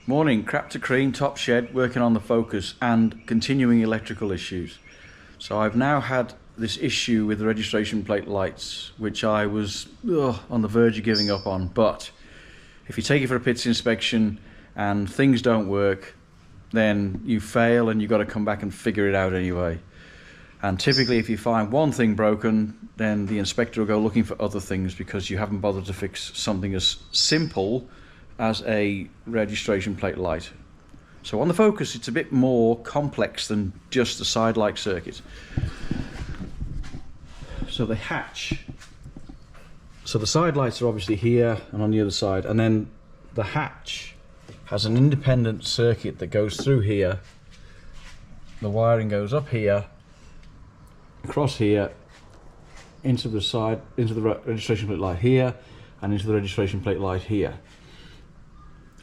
Morning, crap to clean, top shed, working on the focus and continuing electrical issues. So I've now had this issue with the registration plate lights, which I was on the verge of giving up on. But if you take it for a pits inspection and things don't work, then you fail and you've got to come back and figure it out anyway. And typically if you find one thing broken, then the inspector will go looking for other things because you haven't bothered to fix something as simple as a registration plate light. So on the Focus it's a bit more complex than just the side light circuit. So the hatch, so the side lights are obviously here and on the other side, and then the hatch has an independent circuit that goes through here. The wiring goes up here, across here, into the side, into the registration plate light here, and into the registration plate light here.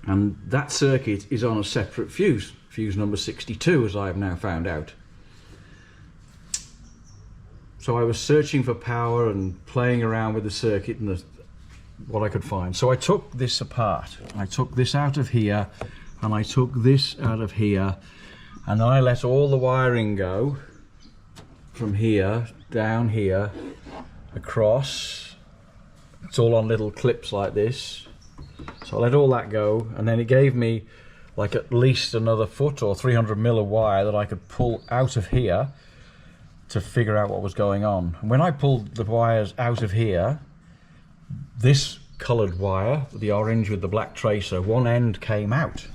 And that circuit is on a separate fuse, fuse number 62, as I have now found out. So I was searching for power and playing around with the circuit and what I could find. So I took this apart. I took this out of here and I took this out of here, and then I let all the wiring go from here, down here, across. It's all on little clips like this. So I let all that go, and then it gave me like at least another foot or 300 mil of wire that I could pull out of here to figure out what was going on. And when I pulled the wires out of here, this coloured wire, the orange with the black tracer, one end came out.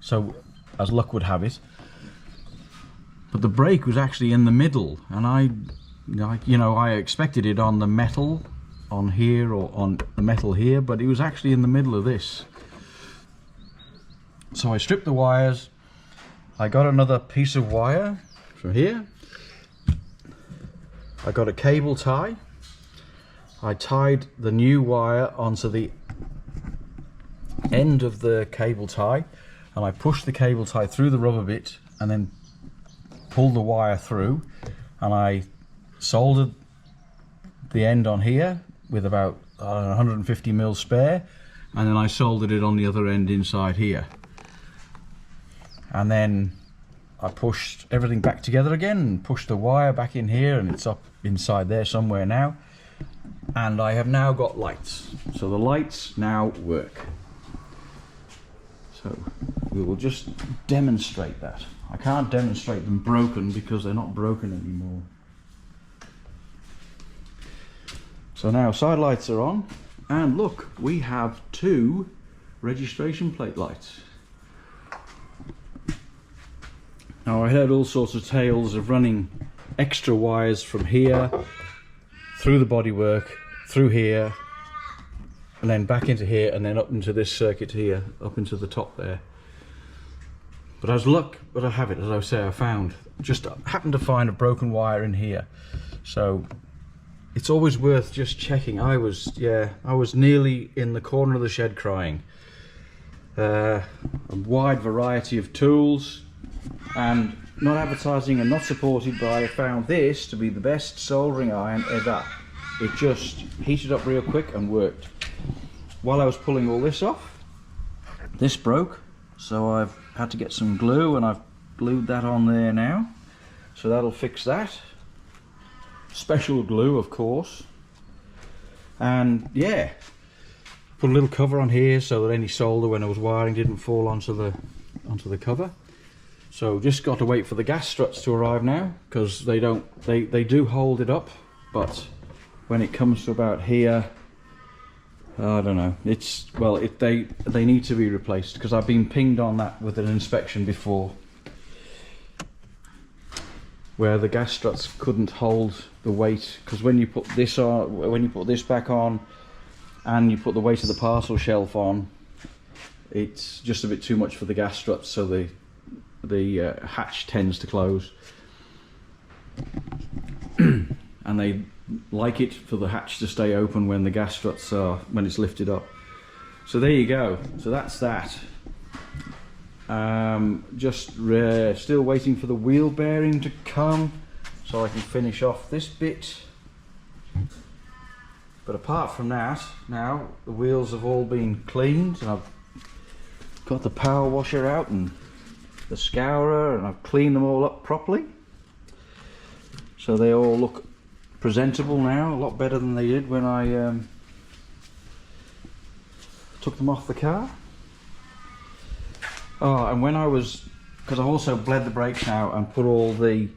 So as luck would have it, but the break was actually in the middle, and I expected it on the metal on here or on the metal here, but it was actually in the middle of this. So I stripped the wires. I got another piece of wire from here. I got a cable tie. I tied the new wire onto the end of the cable tie, and I pushed the cable tie through the rubber bit and then pulled the wire through, and I soldered the end on here with about 150 mil spare, and then I soldered it on the other end inside here. And then I pushed everything back together again and pushed the wire back in here, and it's up inside there somewhere now. And I have now got lights. So the lights now work. So we will just demonstrate that. I can't demonstrate them broken because they're not broken anymore. So now side lights are on, and look, we have two registration plate lights. Now I heard all sorts of tales of running extra wires from here, through the bodywork, through here, and then back into here, and then up into this circuit here, up into the top there. But as luck would have it, as I say, I happened to find a broken wire in here. So it's always worth just checking. I was nearly in the corner of the shed crying. A wide variety of tools, and not advertising and not supported, but I found this to be the best soldering iron ever. It just heated up real quick and worked. While I was pulling all this off, this broke, so I've had to get some glue, and I've glued that on there now. So that'll fix that. Special glue, of course. And yeah, put a little cover on here so that any solder when I was wiring didn't fall onto the cover. So just got to wait for the gas struts to arrive now, because they do hold it up, but when it comes to about here, I don't know, they need to be replaced, because I've been pinged on that with an inspection before, where the gas struts couldn't hold the weight, because when you put this on, when you put this back on and you put the weight of the parcel shelf on, it's just a bit too much for the gas struts, so the hatch tends to close. And they like it for the hatch to stay open when the gas struts are, when it's lifted up. So there you go. So that's that. Still waiting for the wheel bearing to come so I can finish off this bit. But apart from that, now the wheels have all been cleaned, and I've got the power washer out and the scourer, and I've cleaned them all up properly. So they all look presentable now, a lot better than they did when I took them off the car. Oh, and when I was, because I've also bled the brakes now and put all the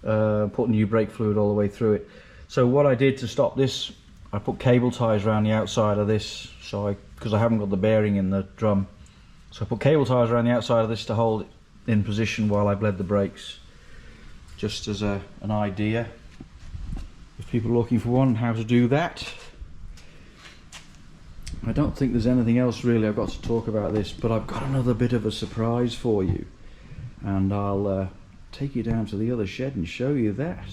put new brake fluid all the way through it. So what I did to stop this, I put cable ties around the outside of this, so because I haven't got the bearing in the drum, so I put cable ties around the outside of this to hold it in position while I bled the brakes, just as an idea if people are looking for one, how to do that. I don't think there's anything else really I've got to talk about this, but I've got another bit of a surprise for you, and I'll take you down to the other shed and show you that.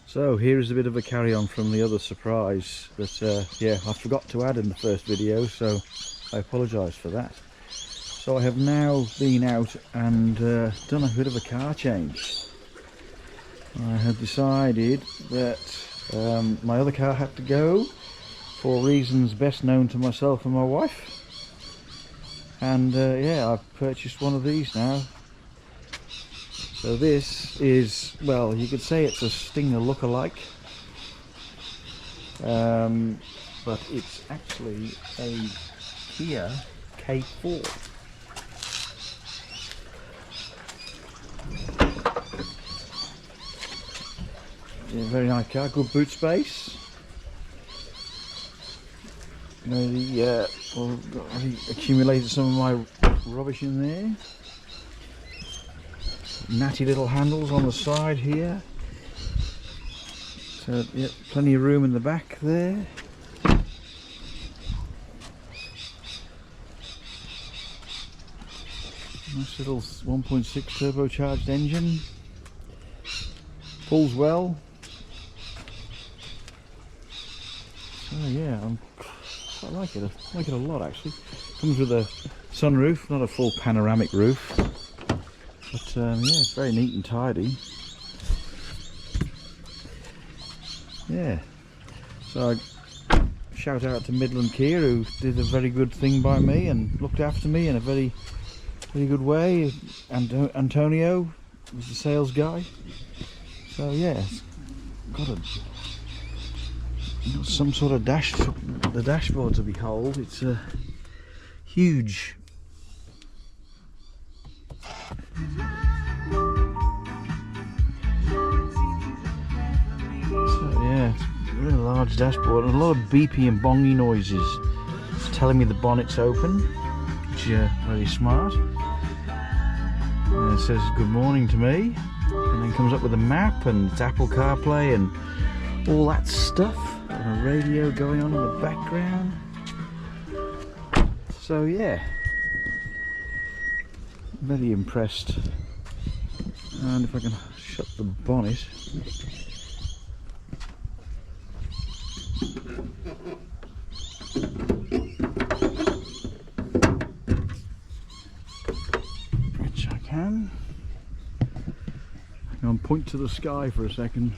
So here is a bit of a carry-on from the other surprise that yeah, I forgot to add in the first video, so I apologise for that. So I have now been out and done a bit of a car change. I had decided that my other car had to go for reasons best known to myself and my wife, and yeah, I've purchased one of these now. So this is, well, you could say it's a Stinger look-alike, but it's actually a Kia K4. Yeah, very nice car, good boot space. Well, I accumulated some of my rubbish in there. Natty little handles on the side here, so yeah, plenty of room in the back there. Nice little 1.6 turbocharged engine, pulls well. So yeah, I like it. I like it a lot actually. Comes with a sunroof, not a full panoramic roof. But yeah, it's very neat and tidy. Yeah, so I shout out to Midland Kia, who did a very good thing by me and looked after me in a very good way. And Antonio was the sales guy. So yeah, it's got some sort of the dashboard to behold. It's a huge. So yeah, it's a really large dashboard and a lot of beepy and bongy noises. It's telling me the bonnet's open, which is very smart. And it says good morning to me, and then comes up with a map and it's Apple CarPlay and all that stuff, and a radio going on in the background. So yeah, very impressed. And if I can shut the bonnet, which I can. Hang on, point to the sky for a second.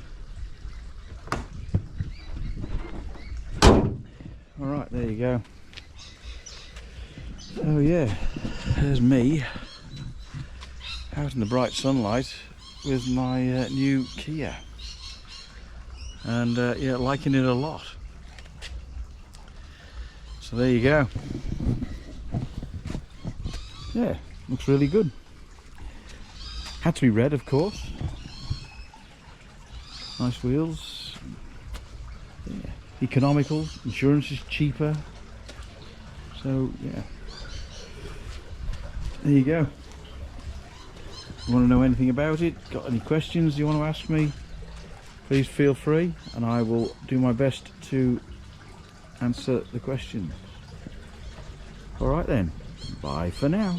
Alright, there you go. So yeah, there's me out in the bright sunlight with my new Kia, and yeah, liking it a lot. So there you go. Yeah, looks really good. Had to be red, of course. Nice wheels. Yeah. Economical, insurance is cheaper. So yeah, there you go. You want to know anything about it, got any questions you want to ask me, please feel free, and I will do my best to answer the question. All right then, bye for now.